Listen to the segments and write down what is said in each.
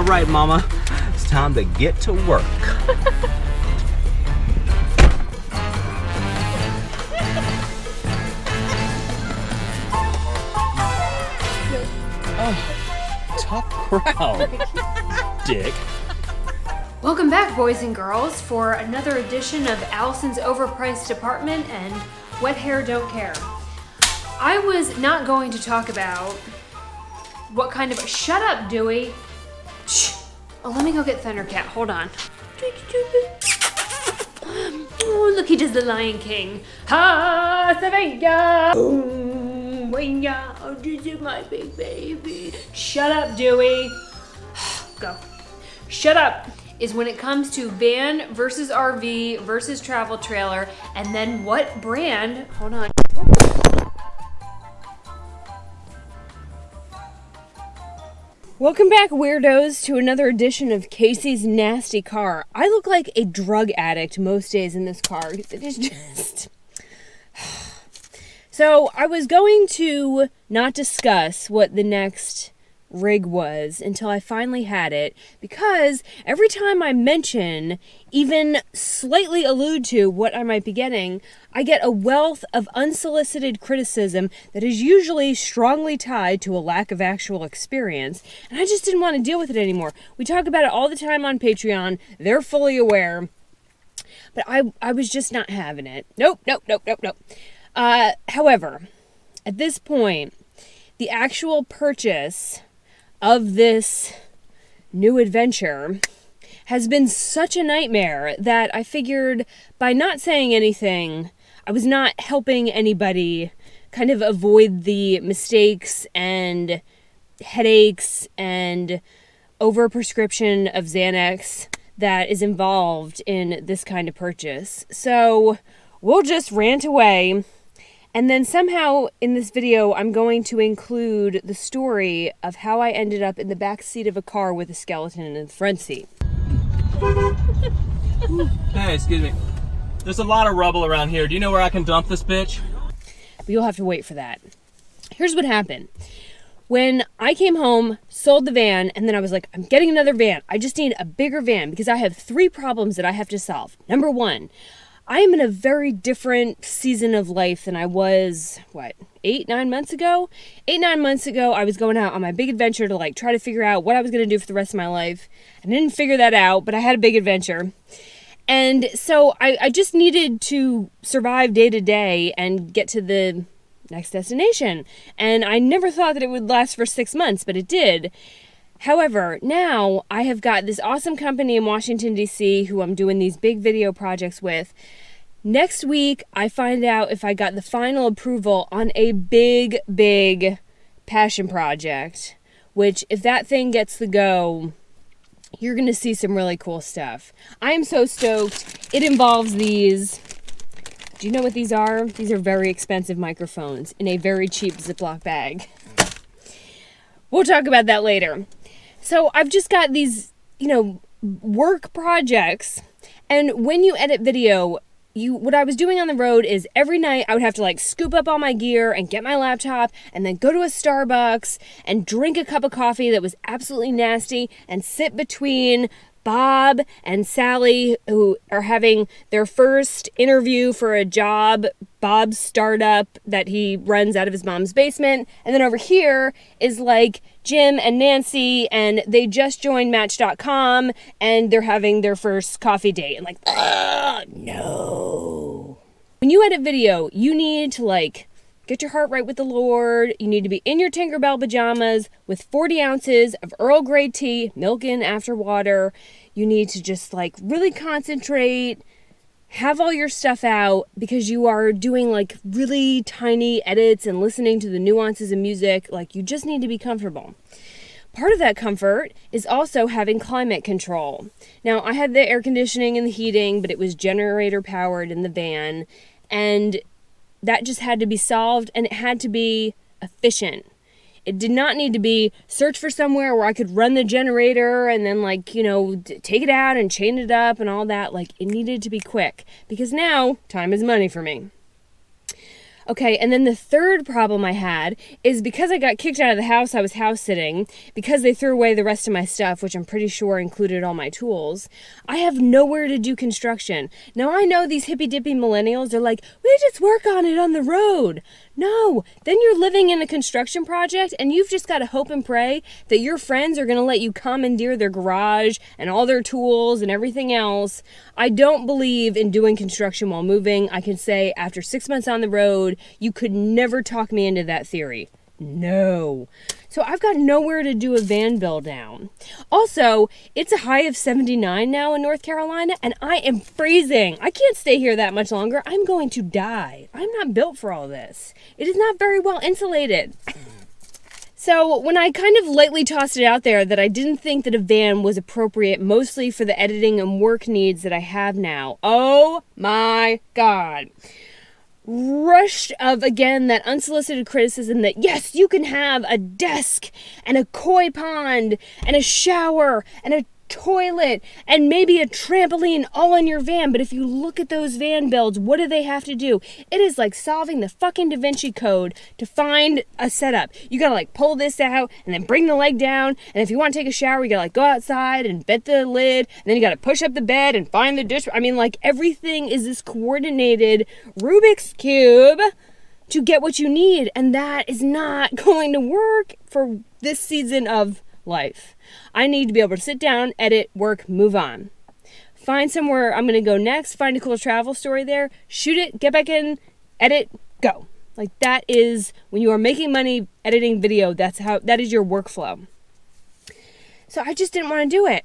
right, Mama. It's time to get to work. Oh, tough crowd, Dick. Welcome back, boys and girls, for another edition of Allison's Overpriced Apartment and Wet Hair Don't Care. I was not going to talk about what kind of... Shut up, Dewey. Shh. Oh, let me go get Thundercat. Hold on. Oh, look, he does the Lion King. Ha, Savannah. Oh, this is my big baby. Shut up, Dewey. Go. Shut up. Is when it comes to van versus RV versus travel trailer, and then what brand, hold on. Welcome back, weirdos, to another edition of Casey's Nasty Car. I look like a drug addict most days in this car. It is just... So I was going to not discuss what the next rig was until I finally had it, because every time I mention, even slightly allude to what I might be getting, I get a wealth of unsolicited criticism that is usually strongly tied to a lack of actual experience, and I just didn't want to deal with it anymore. We talk about it all the time on Patreon. They're fully aware, but I was just not having it. Nope. However, at this point, the actual purchase of this new adventure has been such a nightmare that I figured by not saying anything, I was not helping anybody kind of avoid the mistakes and headaches and overprescription of Xanax that is involved in this kind of purchase. So we'll just rant away. And then somehow in this video, I'm going to include the story of how I ended up in the back seat of a car with a skeleton in the front seat. Hey, excuse me. There's a lot of rubble around here. Do you know where I can dump this bitch? But you'll have to wait for that. Here's what happened. When I came home, sold the van, and then I was like, I'm getting another van. I just need a bigger van because I have 3 problems that I have to solve. Number 1, I am in a very different season of life than I was, 8-9 months ago? 8-9 months ago, I was going out on my big adventure to try to figure out what I was going to do for the rest of my life. I didn't figure that out, but I had a big adventure. And so I just needed to survive day to day and get to the next destination. And I never thought that it would last for 6 months, but it did. However, now I have got this awesome company in Washington, D.C. who I'm doing these big video projects with. Next week, I find out if I got the final approval on a big, big passion project, which if that thing gets the go, you're going to see some really cool stuff. I am so stoked. It involves these. Do you know what these are? These are very expensive microphones in a very cheap Ziploc bag. We'll talk about that later. So I've just got these, work projects. And when you edit video, what I was doing on the road is every night I would have to scoop up all my gear and get my laptop and then go to a Starbucks and drink a cup of coffee that was absolutely nasty and sit between Bob and Sally, who are having their first interview for a job, Bob's startup that he runs out of his mom's basement. And then over here is Jim and Nancy, and they just joined Match.com, and they're having their first coffee date. And no. When you edit video, you need to get your heart right with the Lord. You need to be in your Tinkerbell pajamas with 40 ounces of Earl Grey tea, milk in after water. You need to just really concentrate, have all your stuff out, because you are doing really tiny edits and listening to the nuances of music. You just need to be comfortable. Part of that comfort is also having climate control. Now, I had the air conditioning and the heating, but it was generator powered in the van, and that just had to be solved, and it had to be efficient. It did not need to be search for somewhere where I could run the generator and then take it out and chain it up and all that. It needed to be quick, because now time is money for me. Okay, and then the third problem I had is because I got kicked out of the house I was house sitting, because they threw away the rest of my stuff, which I'm pretty sure included all my tools, I have nowhere to do construction. Now I know these hippy-dippy millennials are like, we just work on it on the road. No, then you're living in a construction project and you've just got to hope and pray that your friends are going to let you commandeer their garage and all their tools and everything else. I don't believe in doing construction while moving. I can say after 6 months on the road, you could never talk me into that theory. No. So I've got nowhere to do a van build down. Also, it's a high of 79 now in North Carolina, and I am freezing. I can't stay here that much longer. I'm going to die. I'm not built for all this. It is not very well insulated. So when I kind of lightly tossed it out there that I didn't think that a van was appropriate mostly for the editing and work needs that I have now, oh my God. Rush of, again, that unsolicited criticism that, yes, you can have a desk and a koi pond and a shower and a toilet and maybe a trampoline all in your van. But if you look at those van builds, what do they have to do? It is like solving the fucking Da Vinci Code to find a setup. You gotta like pull this out and then bring the leg down, and if you want to take a shower, you gotta like go outside and bend the lid, and then you gotta push up the bed and find the dish. I mean, like, everything is this coordinated Rubik's Cube to get what you need, and that is not going to work for this season of life. I need to be able to sit down, edit, work, move on. Find somewhere I'm going to go next, find a cool travel story there, shoot it, get back in, edit, go. Like, that is, when you are making money editing video, that is your workflow. So I just didn't want to do it.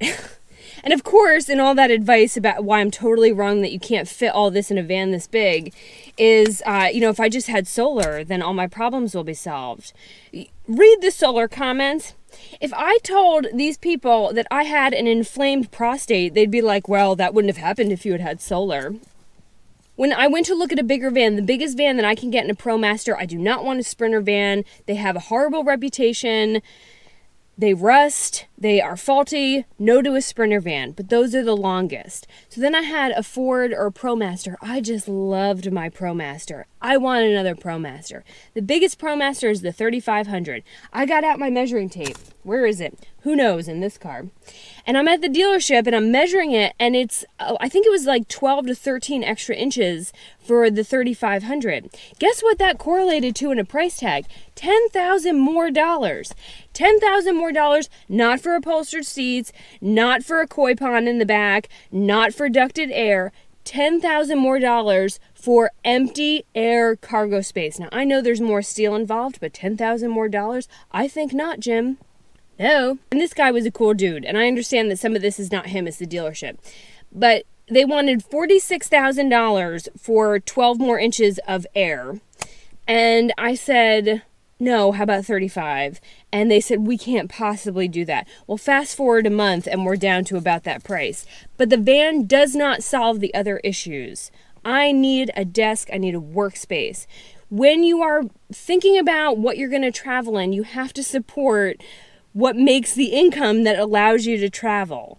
And of course, in all that advice about why I'm totally wrong that you can't fit all this in a van this big is, if I just had solar, then all my problems will be solved. Read the solar comments. If I told these people that I had an inflamed prostate, they'd be like, well, that wouldn't have happened if you had had solar. When I went to look at a bigger van, the biggest van that I can get in a ProMaster, I do not want a Sprinter van. They have a horrible reputation. They rust, they are faulty, no to a Sprinter van, but those are the longest. So then I had a Ford or a ProMaster. I just loved my ProMaster. I want another ProMaster. The biggest ProMaster is the 3500. I got out my measuring tape. Where is it? Who knows, in this car. And I'm at the dealership and I'm measuring it, and it's, I think it was like 12 to 13 extra inches for the 3500. Guess what that correlated to in a price tag? $10,000 more. $10,000 more, not for upholstered seats, not for a koi pond in the back, not for ducted air. $10,000 more for empty air cargo space. Now, I know there's more steel involved, but $10,000 more? I think not, Jim. No. And this guy was a cool dude, and I understand that some of this is not him, it's the dealership. But they wanted $46,000 for 12 more inches of air. And I said, no, how about 35? And they said, we can't possibly do that. Well, fast forward a month and we're down to about that price. But the van does not solve the other issues. I need a desk, I need a workspace. When you are thinking about what you're going to travel in, you have to support what makes the income that allows you to travel.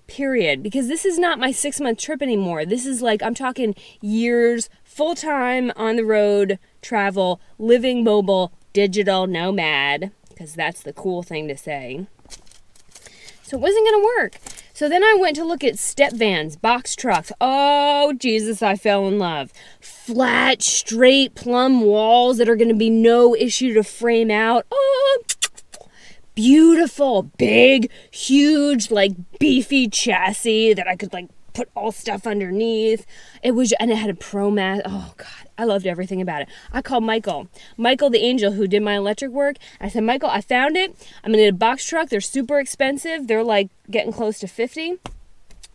Period. Because this is not my 6-month trip anymore. This is like, I'm talking years, full-time, on the road, travel, living mobile, digital nomad, because that's the cool thing to say. So it wasn't going to work. So then I went to look at step vans, box trucks. Oh, Jesus, I fell in love. Flat, straight, plumb walls that are going to be no issue to frame out. Oh, beautiful, big, huge, like beefy chassis that I could like put all stuff underneath. And it had a ProMaster. Oh God, I loved everything about it. I called Michael the angel who did my electric work. I said, Michael, I found it. I'm gonna need a box truck. They're super expensive. They're like getting close to 50.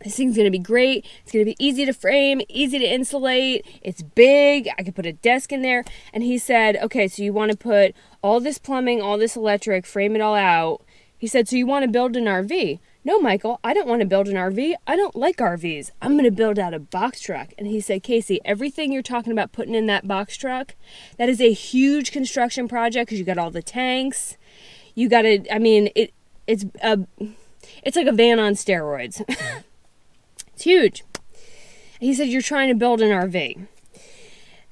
This thing's going to be great. It's going to be easy to frame, easy to insulate. It's big. I could put a desk in there. And he said, okay, so you want to put all this plumbing, all this electric, frame it all out. He said, so you want to build an RV? No, Michael, I don't want to build an RV. I don't like RVs. I'm going to build out a box truck. And he said, Casey, everything you're talking about putting in that box truck, that is a huge construction project because you got all the tanks. You got to, I mean, it's like a van on steroids. It's huge. He said, you're trying to build an RV.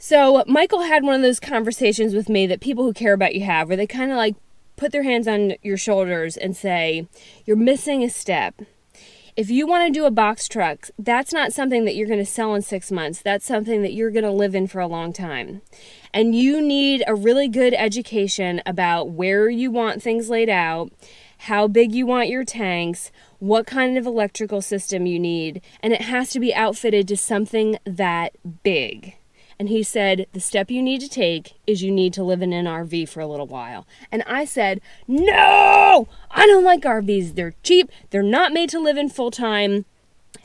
So Michael had one of those conversations with me that people who care about you have, where they kind of like put their hands on your shoulders and say, you're missing a step. If you want to do a box truck, that's not something that you're going to sell in 6 months. That's something that you're going to live in for a long time. And you need a really good education about where you want things laid out, how big you want your tanks, what kind of electrical system you need, and it has to be outfitted to something that big. And he said, the step you need to take is you need to live in an RV for a little while. And I said, no, I don't like RVs. They're cheap. They're not made to live in full time.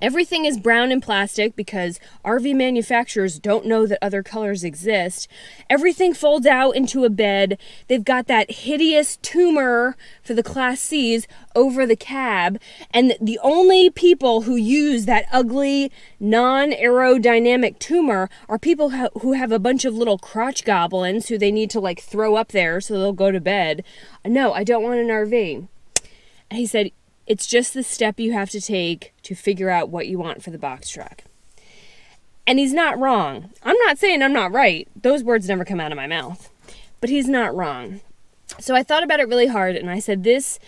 Everything is brown and plastic because RV manufacturers don't know that other colors exist. Everything folds out into a bed. They've got that hideous tumor for the Class Cs over the cab. And the only people who use that ugly, non-aerodynamic tumor are people who have a bunch of little crotch goblins who they need to like throw up there so they'll go to bed. No, I don't want an RV. And he said, it's just the step you have to take to figure out what you want for the box truck. And he's not wrong. I'm not saying I'm not right. Those words never come out of my mouth. But he's not wrong. So I thought about it really hard, and I said this,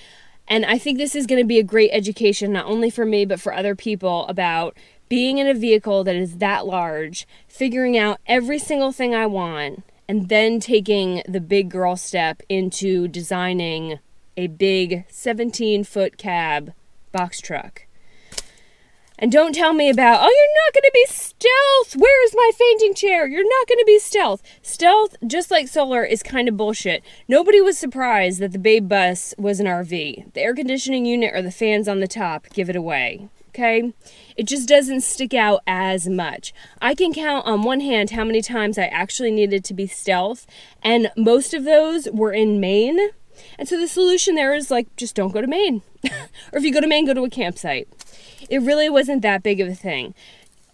and I think this is going to be a great education, not only for me, but for other people, about being in a vehicle that is that large, figuring out every single thing I want, and then taking the big girl step into designing a big 17-foot cab box truck. And don't tell me about, oh, you're not going to be stealth. Where is my fainting chair? You're not going to be stealth. Stealth, just like solar, is kind of bullshit. Nobody was surprised that the Babe bus was an RV. The air conditioning unit or the fans on the top give it away. Okay? It just doesn't stick out as much. I can count on one hand how many times I actually needed to be stealth, and most of those were in Maine. And so the solution there is like, just don't go to Maine. Or if you go to Maine, go to a campsite. It really wasn't that big of a thing.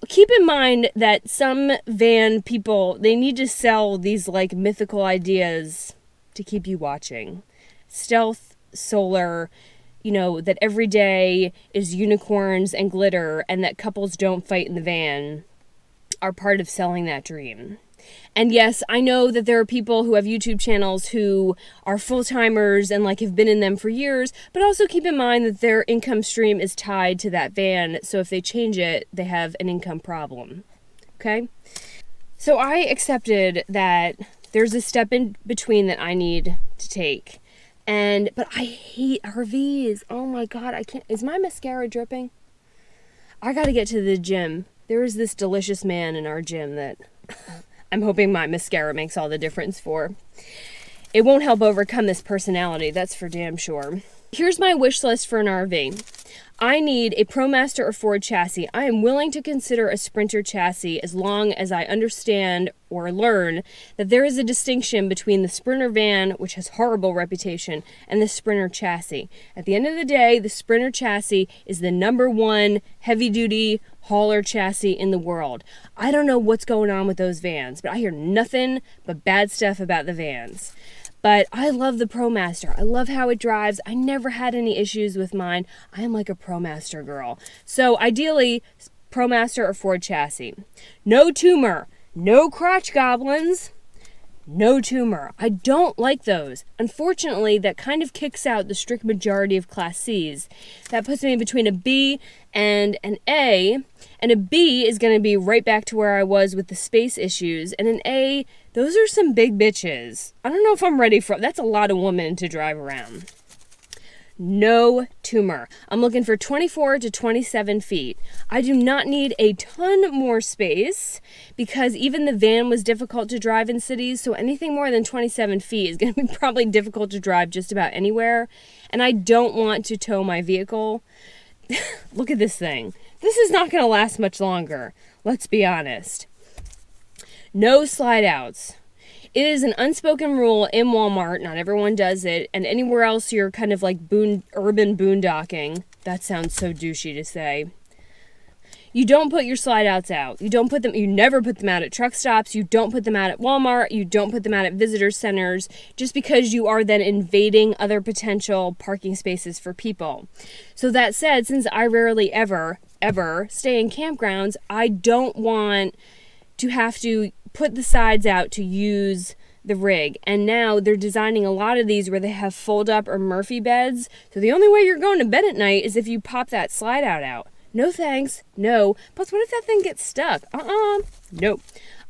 Keep in mind that some van people, they need to sell these like mythical ideas to keep you watching. Stealth, solar, that every day is unicorns and glitter and that couples don't fight in the van are part of selling that dream. And yes, I know that there are people who have YouTube channels who are full-timers and like have been in them for years, but also keep in mind that their income stream is tied to that van. So if they change it, they have an income problem. Okay? So I accepted that there's a step in between that I need to take. But I hate RVs. Oh my God, I can't. Is my mascara dripping? I gotta get to the gym. There is this delicious man in our gym that I'm hoping my mascara makes all the difference for. It won't help overcome this personality, that's for damn sure. Here's my wish list for an RV. I need a ProMaster or Ford chassis. I am willing to consider a Sprinter chassis as long as I understand or learn that there is a distinction between the Sprinter van, which has horrible reputation, and the Sprinter chassis. At the end of the day, the Sprinter chassis is the #1 heavy-duty hauler chassis in the world. I don't know what's going on with those vans, but I hear nothing but bad stuff about the vans. But I love the ProMaster. I love how it drives. I never had any issues with mine. I am like a ProMaster girl. So ideally, ProMaster or Ford chassis. No tumor. No crotch goblins. No tumor. I don't like those. Unfortunately, that kind of kicks out the strict majority of Class Cs. That puts me between a B and an A. And a B is going to be right back to where I was with the space issues. And an A, those are some big bitches. I don't know if I'm ready for... That's a lot of women to drive around. No tumor. I'm looking for 24 to 27 feet. I do not need a ton more space because even the van was difficult to drive in cities, so anything more than 27 feet is going to be probably difficult to drive just about anywhere, and I don't want to tow my vehicle. Look at this thing. This is not going to last much longer. Let's be honest. No slide outs. It is an unspoken rule in Walmart, not everyone does it, and anywhere else you're kind of like urban boondocking. That sounds so douchey to say. You don't put your slide outs out. You never put them out at truck stops. You don't put them out at Walmart. You don't put them out at visitor centers just because you are then invading other potential parking spaces for people. So that said, since I rarely ever stay in campgrounds, I don't want to have to put the sides out to use the rig. And now they're designing a lot of these where they have fold up or Murphy beds. So the only way you're going to bed at night is if you pop that slide out. No thanks. No. Plus, what if that thing gets stuck? Nope.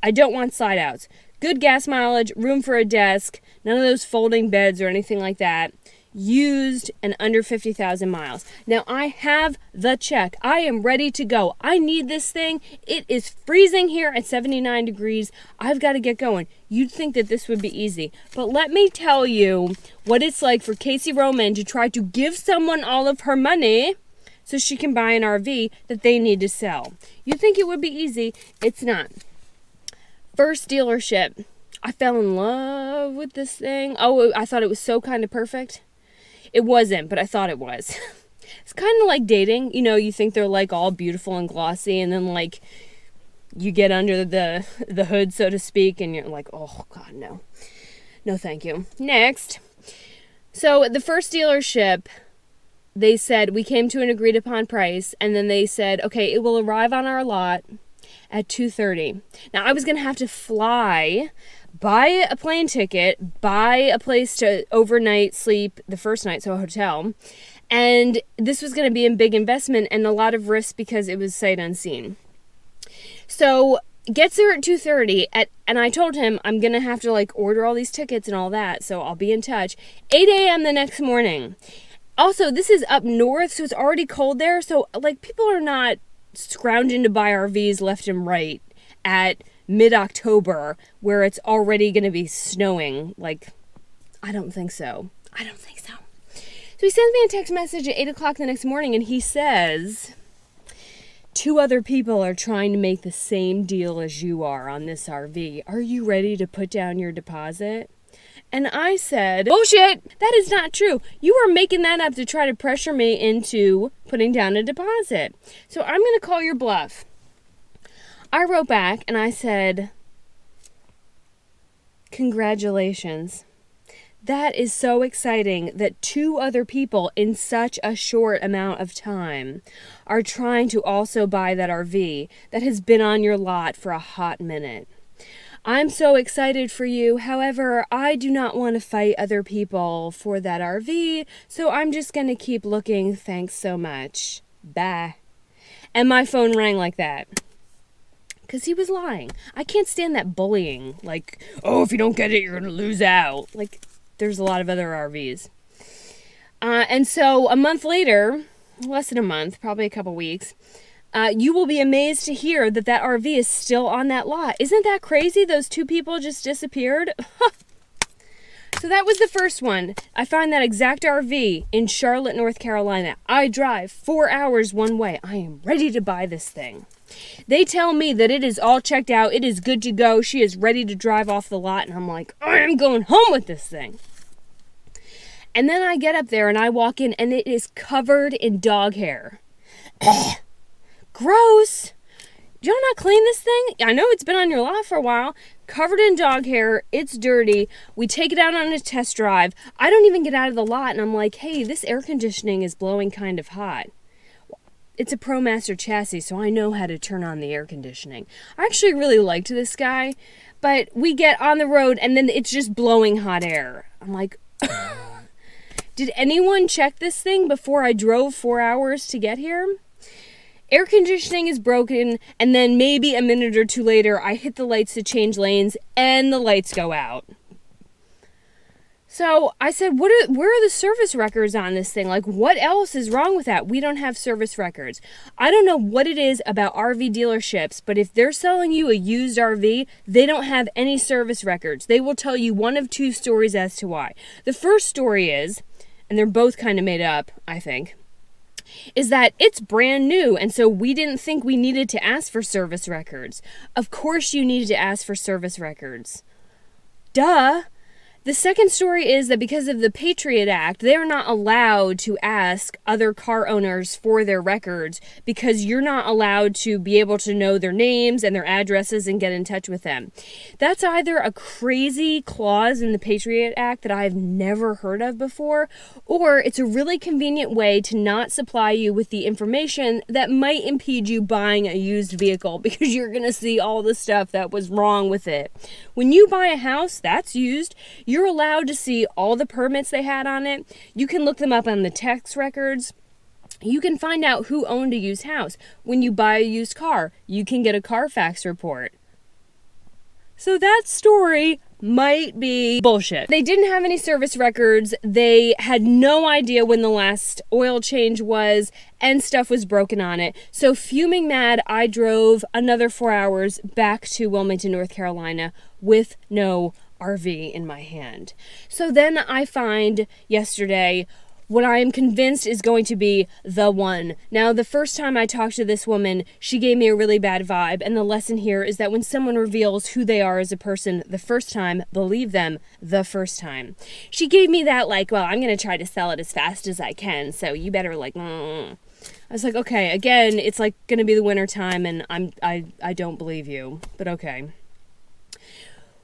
I don't want slide outs. Good gas mileage, room for a desk, none of those folding beds or anything like that. Used and under 50,000 miles. Now I have the check. I am ready to go. I need this thing. It is freezing here at 79 degrees. I've got to get going. You'd think that this would be easy. But let me tell you what it's like for Casey Roman to try to give someone all of her money so she can buy an RV that they need to sell. You'd think it would be easy. It's not. First dealership. I fell in love with this thing. Oh, I thought it was so kind of perfect. It wasn't, but I thought it was. It's kind of like dating. You know, you think they're like all beautiful and glossy, and then like you get under the hood, so to speak, and you're like, oh God, no. No, thank you. Next. So the first dealership, they said we came to an agreed upon price, and then they said, okay, it will arrive on our lot at 2:30. Now I was going to have to fly, buy a plane ticket, buy a place to overnight sleep the first night, so a hotel. And this was going to be a big investment and a lot of risk because it was sight unseen. So gets there at 2:30, and I told him I'm going to have to like order all these tickets and all that, so I'll be in touch. 8 a.m. the next morning. Also, this is up north, so it's already cold there, so like people are not scrounging to buy RVs left and right at mid-October where it's already going to be snowing. Like, I don't think so. So he sends me a text message at 8 o'clock the next morning, and he says, 2 other people are trying to make the same deal as you are on this RV. Are you ready to put down your deposit? And I said, bullshit, that is not true. You are making that up to try to pressure me into putting down a deposit. So I'm going to call your bluff. I wrote back and I said, congratulations. That is so exciting that 2 other people in such a short amount of time are trying to also buy that RV that has been on your lot for a hot minute. I'm so excited for you. However, I do not want to fight other people for that RV, so I'm just going to keep looking. Thanks so much. Bye. And my phone rang like that. Because he was lying. I can't stand that bullying. Like, oh, if you don't get it, you're going to lose out. Like, there's a lot of other RVs. And so a month later, less than a month, probably a couple weeks, you will be amazed to hear that that RV is still on that lot. Isn't that crazy? Those 2 people just disappeared. So that was the first one. I found that exact RV in Charlotte, North Carolina. I drive 4 hours one way. I am ready to buy this thing. They tell me that it is all checked out. It is good to go. She is ready to drive off the lot. And I'm like, I am going home with this thing. And then I get up there and I walk in and it is covered in dog hair. Gross. Do y'all not clean this thing? I know it's been on your lot for a while. Covered in dog hair. It's dirty. We take it out on a test drive. I don't even get out of the lot and I'm like, hey, this air conditioning is blowing kind of hot. It's a ProMaster chassis, so I know how to turn on the air conditioning. I actually really liked this guy, but we get on the road and then it's just blowing hot air. I'm like, did anyone check this thing before I drove 4 hours to get here? Air conditioning is broken, and then maybe a minute or 2 later, I hit the lights to change lanes, and the lights go out. So I said, where are the service records on this thing? Like, what else is wrong with that? We don't have service records. I don't know what it is about RV dealerships, but if they're selling you a used RV, they don't have any service records. They will tell you one of 2 stories as to why. The first story is, and they're both kind of made up, I think, is that it's brand new, and so we didn't think we needed to ask for service records. Of course you needed to ask for service records. Duh! The second story is that because of the Patriot Act, they are not allowed to ask other car owners for their records because you're not allowed to be able to know their names and their addresses and get in touch with them. That's either a crazy clause in the Patriot Act that I've never heard of before, or it's a really convenient way to not supply you with the information that might impede you buying a used vehicle because you're going to see all the stuff that was wrong with it. When you buy a house that's used, you're allowed to see all the permits they had on it. You can look them up on the tax records. You can find out who owned a used house. When you buy a used car, you can get a Carfax report. So that story might be bullshit. They didn't have any service records. They had no idea when the last oil change was, and stuff was broken on it. So fuming mad, I drove another 4 hours back to Wilmington, North Carolina with no RV in my hand. So then I find yesterday what I am convinced is going to be the one. Now, the first time I talked to this woman, she gave me a really bad vibe, and the lesson here is that when someone reveals who they are as a person the first time, believe them the first time. She gave me that like, well, I'm going to try to sell it as fast as I can, so you better like, I was like, okay, again, it's like going to be the winter time, and I don't believe you, but okay.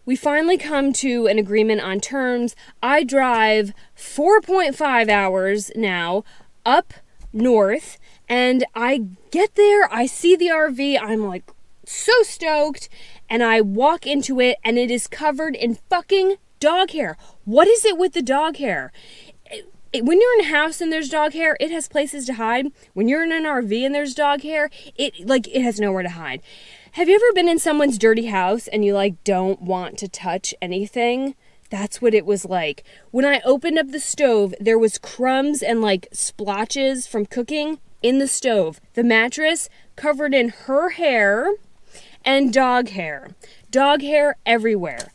We finally come to an agreement on terms. I drive 4.5 hours now up north, and I get there, I see the RV, I'm like so stoked, and I walk into it, and it is covered in fucking dog hair. What is it with the dog hair? When you're in a house and there's dog hair, it has places to hide. When you're in an RV and there's dog hair, it has nowhere to hide. Have you ever been in someone's dirty house and you like don't want to touch anything? That's what it was like. When I opened up the stove, there was crumbs and like splotches from cooking in the stove. The mattress covered in her hair and dog hair. Dog hair everywhere.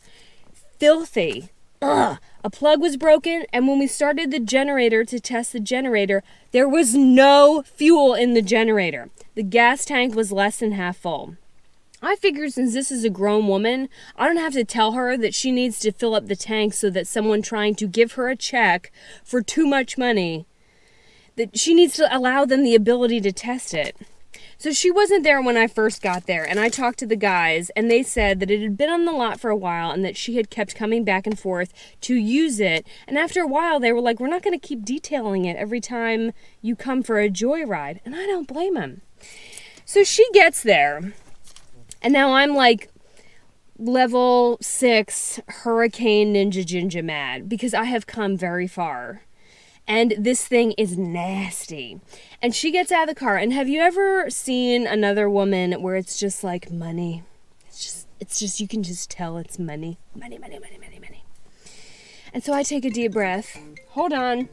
Filthy. Ugh. A plug was broken, and when we started the generator to test the generator, there was no fuel in the generator. The gas tank was less than half full. I figured since this is a grown woman, I don't have to tell her that she needs to fill up the tank so that someone trying to give her a check for too much money, that she needs to allow them the ability to test it. So she wasn't there when I first got there, and I talked to the guys, and they said that it had been on the lot for a while and that she had kept coming back and forth to use it. And after a while, they were like, we're not going to keep detailing it every time you come for a joyride. And I don't blame them. So she gets there, and now I'm like level 6 Hurricane Ninja Ginger mad because I have come very far. And this thing is nasty. And she gets out of the car. And have you ever seen another woman where it's just like money? It's just, you can just tell it's money. Money, money, money, money, money. And so I take a deep breath. Hold on.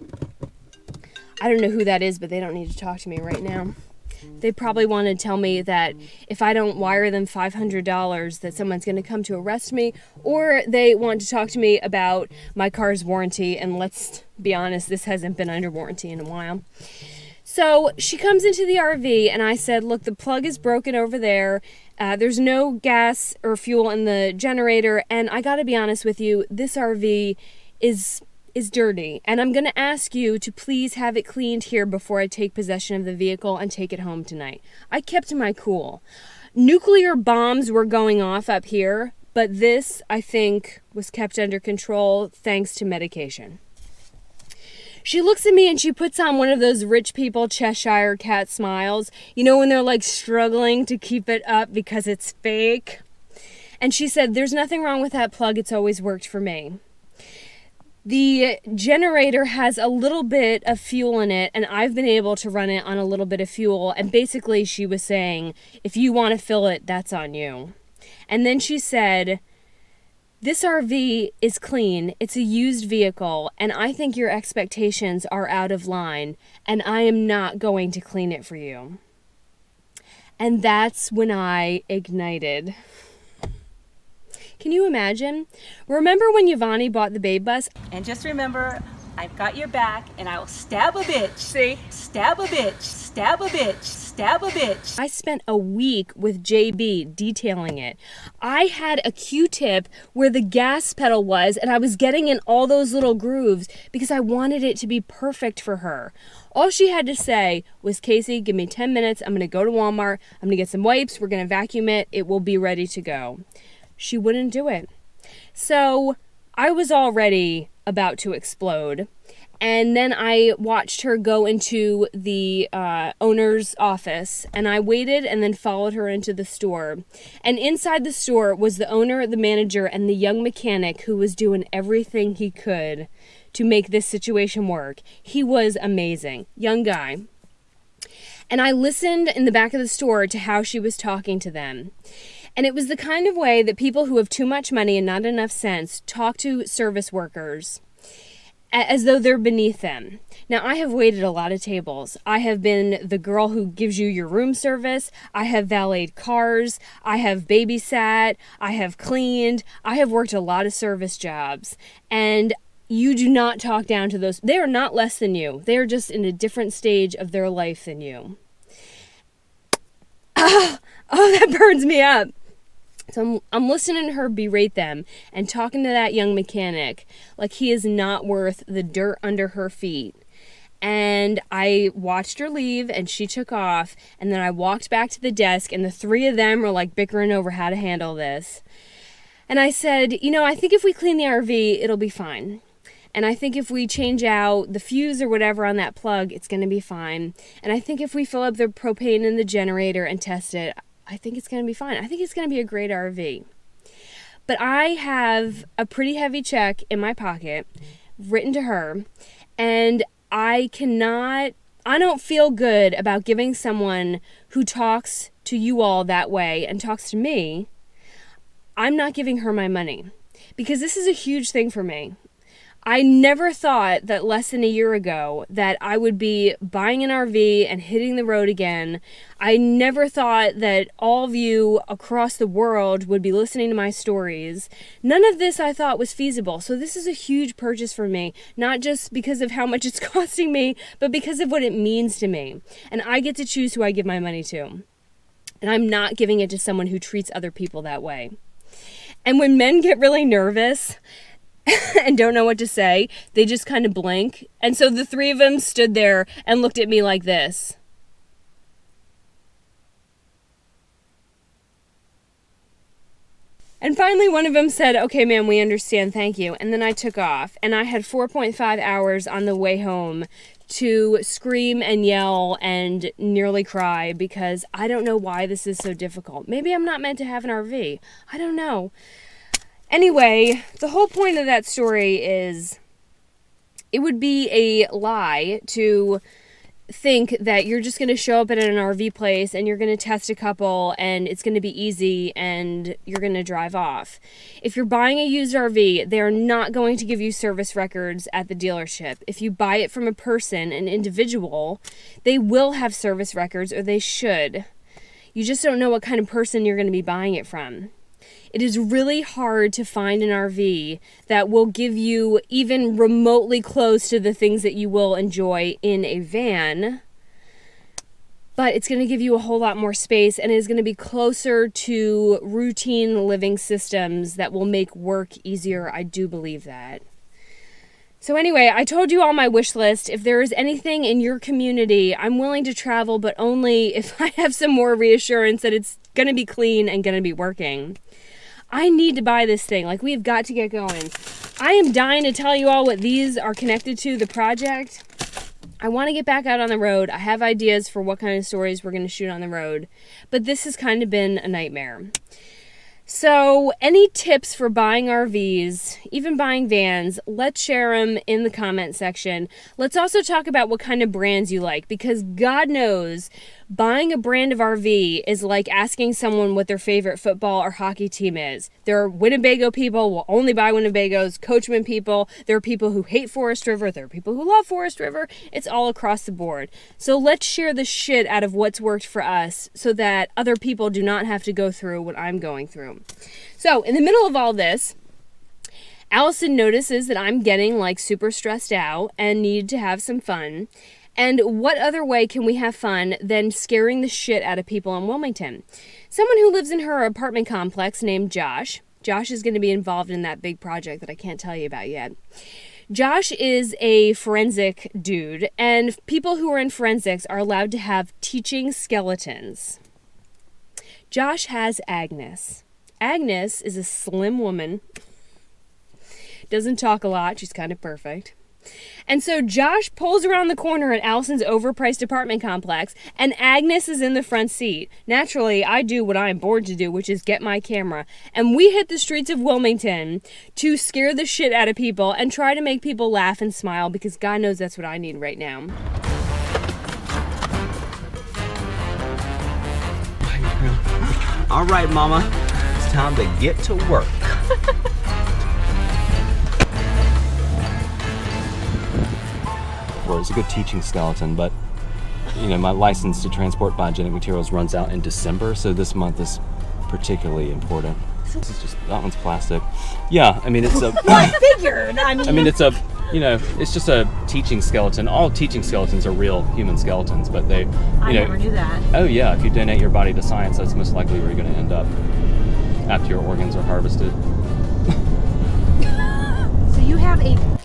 I don't know who that is, but they don't need to talk to me right now. They probably want to tell me that if I don't wire them $500 that someone's going to come to arrest me, or they want to talk to me about my car's warranty, and let's be honest, this hasn't been under warranty in a while. So she comes into the RV, and I said, look, the plug is broken over there. There's no gas or fuel in the generator, and I got to be honest with you, this RV is dirty, and I'm going to ask you to please have it cleaned here before I take possession of the vehicle and take it home tonight. I kept my cool. Nuclear bombs were going off up here, but this, I think, was kept under control thanks to medication. She looks at me and she puts on one of those rich people Cheshire cat smiles, you know, when they're like struggling to keep it up because it's fake. And she said, there's nothing wrong with that plug, it's always worked for me. The generator has a little bit of fuel in it, and I've been able to run it on a little bit of fuel. And basically she was saying, if you want to fill it, that's on you. And then she said, this RV is clean. It's a used vehicle, and I think your expectations are out of line, and I am not going to clean it for you. And that's when I ignited. Can you imagine? Remember when Yvonne bought the Babe Bus? And just remember, I've got your back, and I will stab a bitch. See? Stab a bitch. Stab a bitch. Stab a bitch. I spent a week with JB detailing it. I had a Q-tip where the gas pedal was, and I was getting in all those little grooves because I wanted it to be perfect for her. All she had to say was, Casey, give me 10 minutes. I'm going to go to Walmart. I'm going to get some wipes. We're going to vacuum it. It will be ready to go. She wouldn't do it. So I was already about to explode. And then I watched her go into the owner's office, and I waited and then followed her into the store. And inside the store was the owner, the manager, and the young mechanic who was doing everything he could to make this situation work. He was amazing. Young guy. And I listened in the back of the store to how she was talking to them. And it was the kind of way that people who have too much money and not enough sense talk to service workers as though they're beneath them. Now, I have waited a lot of tables. I have been the girl who gives you your room service. I have valeted cars. I have babysat. I have cleaned. I have worked a lot of service jobs. And you do not talk down to those. They are not less than you. They are just in a different stage of their life than you. Oh, that burns me up. So I'm listening to her berate them and talking to that young mechanic like he is not worth the dirt under her feet. And I watched her leave, and she took off, and then I walked back to the desk, and the three of them were like bickering over how to handle this. And I said, I think if we clean the RV, it'll be fine. And I think if we change out the fuse or whatever on that plug, it's going to be fine. And I think if we fill up the propane in the generator and test it, I think it's going to be fine. I think it's going to be a great RV. But I have a pretty heavy check in my pocket written to her, and I don't feel good about giving someone who talks to you all that way and talks to me, I'm not giving her my money, because this is a huge thing for me. I never thought that less than a year ago that I would be buying an RV and hitting the road again. I never thought that all of you across the world would be listening to my stories. None of this I thought was feasible. So this is a huge purchase for me, not just because of how much it's costing me, but because of what it means to me. And I get to choose who I give my money to. And I'm not giving it to someone who treats other people that way. And when men get really nervous and don't know what to say, they just kind of blink. And so the three of them stood there and looked at me like this. And finally one of them said, "Okay, ma'am, we understand, thank you." And then I took off, and I had 4.5 hours on the way home to scream and yell and nearly cry, because I don't know why this is so difficult. Maybe I'm not meant to have an RV. I don't know. Anyway, the whole point of that story is it would be a lie to think that you're just going to show up at an RV place and you're going to test a couple and it's going to be easy and you're going to drive off. If you're buying a used RV, they're not going to give you service records at the dealership. If you buy it from a person, an individual, they will have service records, or they should. You just don't know what kind of person you're going to be buying it from. It is really hard to find an RV that will give you even remotely close to the things that you will enjoy in a van, but it's going to give you a whole lot more space, and it is going to be closer to routine living systems that will make work easier. I do believe that. So anyway, I told you all my wish list. If there is anything in your community, I'm willing to travel, but only if I have some more reassurance that it's going to be clean and going to be working. I need to buy this thing. Like, we've got to get going. I am dying to tell you all what these are connected to, the project. I want to get back out on the road. I have ideas for what kind of stories we're going to shoot on the road. But this has kind of been a nightmare. So, any tips for buying RVs, even buying vans, let's share them in the comment section. Let's also talk about what kind of brands you like, because God knows buying a brand of RV is like asking someone what their favorite football or hockey team is. There are Winnebago people who will only buy Winnebagos, Coachman people, there are people who hate Forest River, there are people who love Forest River. It's all across the board. So let's share the shit out of what's worked for us so that other people do not have to go through what I'm going through. So in the middle of all this, Allison notices that I'm getting like super stressed out and need to have some fun. And what other way can we have fun than scaring the shit out of people in Wilmington? Someone who lives in her apartment complex named Josh. Josh is going to be involved in that big project that I can't tell you about yet. Josh is a forensic dude, and people who are in forensics are allowed to have teaching skeletons. Josh has Agnes. Agnes is a slim woman. Doesn't talk a lot. She's kind of perfect. And so Josh pulls around the corner at Allison's overpriced apartment complex, and Agnes is in the front seat. Naturally, I do what I am born to do, which is get my camera. And we hit the streets of Wilmington to scare the shit out of people and try to make people laugh and smile, because God knows that's what I need right now. All right, Mama. It's time to get to work. Well, it's a good teaching skeleton, but you know, my license to transport biogenic materials runs out in December, so this month is particularly important. This is just, that one's plastic. Yeah, I mean, it's a... Well, I figured. I mean, it's a, you know, it's just a teaching skeleton. All teaching skeletons are real human skeletons, but they, I never knew that. Oh yeah, if you donate your body to science, that's most likely where you're going to end up after your organs are harvested. So you have a...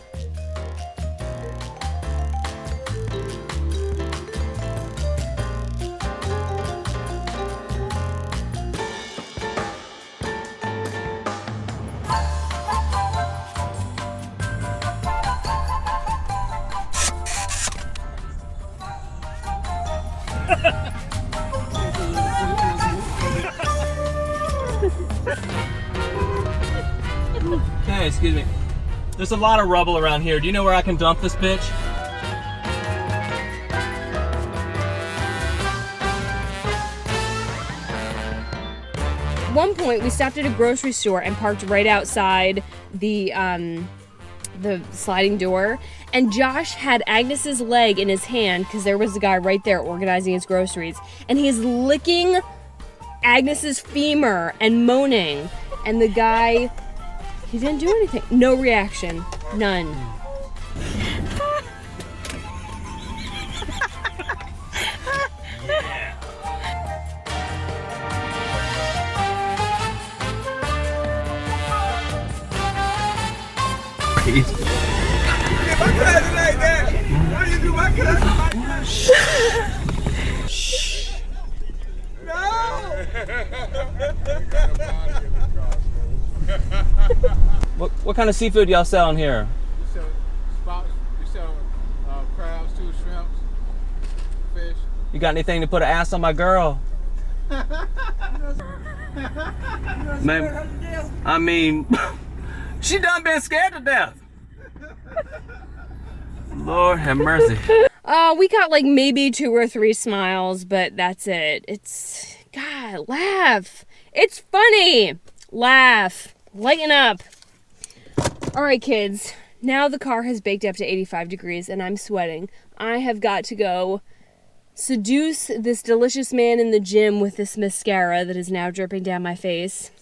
Hey, excuse me. There's a lot of rubble around here. Do you know where I can dump this bitch? At one point, we stopped at a grocery store and parked right outside the sliding door, and Josh had Agnes's leg in his hand because there was a guy right there organizing his groceries, and he's licking Agnes's femur and moaning, and the guy, he didn't do anything. No reaction. None. My cousin like that. Why you do my cousin like that? Shh. No. What kind of seafood y'all selling here? You sell spouts. You sell crabs too, shrimps, fish. You got anything to put an ass on my girl? Man, I mean, she done been scared to death. Lord have mercy. We got like maybe 2 or 3 smiles, but that's it. It's, God, laugh. It's funny. Laugh. Lighten up. All right, kids. Now the car has baked up to 85 degrees and I'm sweating. I have got to go seduce this delicious man in the gym with this mascara that is now dripping down my face.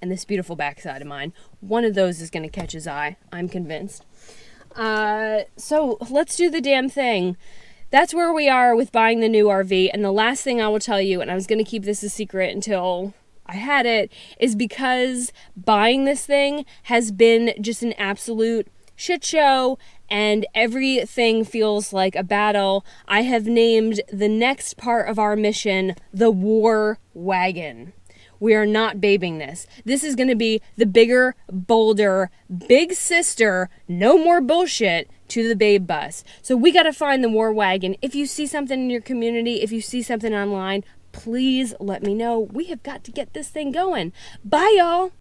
And this beautiful backside of mine. One of those is going to catch his eye. I'm convinced. So let's do the damn thing. That's where we are with buying the new RV. And the last thing I will tell you, and I was going to keep this a secret until I had it, is because buying this thing has been just an absolute shit show and everything feels like a battle. I have named the next part of our mission the War Wagon. We are not babing this. This is going to be the bigger, bolder, big sister, no more bullshit to the babe bus. So we got to find the War Wagon. If you see something in your community, if you see something online, please let me know. We have got to get this thing going. Bye, y'all.